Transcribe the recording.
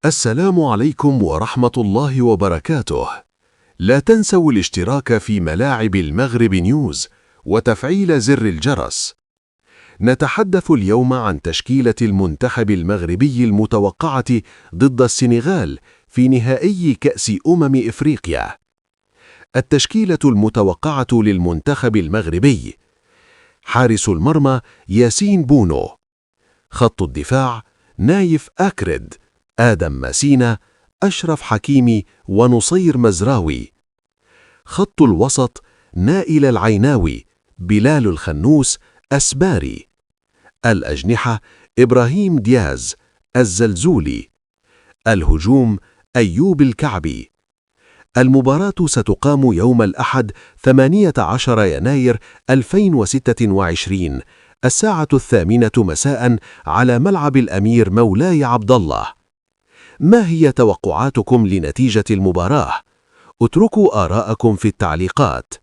السلام عليكم ورحمة الله وبركاته. لا تنسوا الاشتراك في ملاعب المغرب نيوز وتفعيل زر الجرس. نتحدث اليوم عن تشكيلة المنتخب المغربي المتوقعة ضد السنغال في نهائي كأس إفريقيا. التشكيلة المتوقعة للمنتخب المغربي: حارس المرمى ياسين بونو، خط الدفاع نايف أكرد، آدم ماسينا، أشرف حكيمي ونصير مزراوي. خط الوسط نائل العيناوي، بلال الخنوس، أسباري. الأجنحة إبراهيم دياز، الزلزولي. الهجوم أيوب الكعبي. المباراة ستقام يوم الأحد 18 يناير 2026 الساعة 8 مساء على ملعب الأمير مولاي عبد الله. ما هي توقعاتكم لنتيجة المباراة؟ اتركوا آراءكم في التعليقات.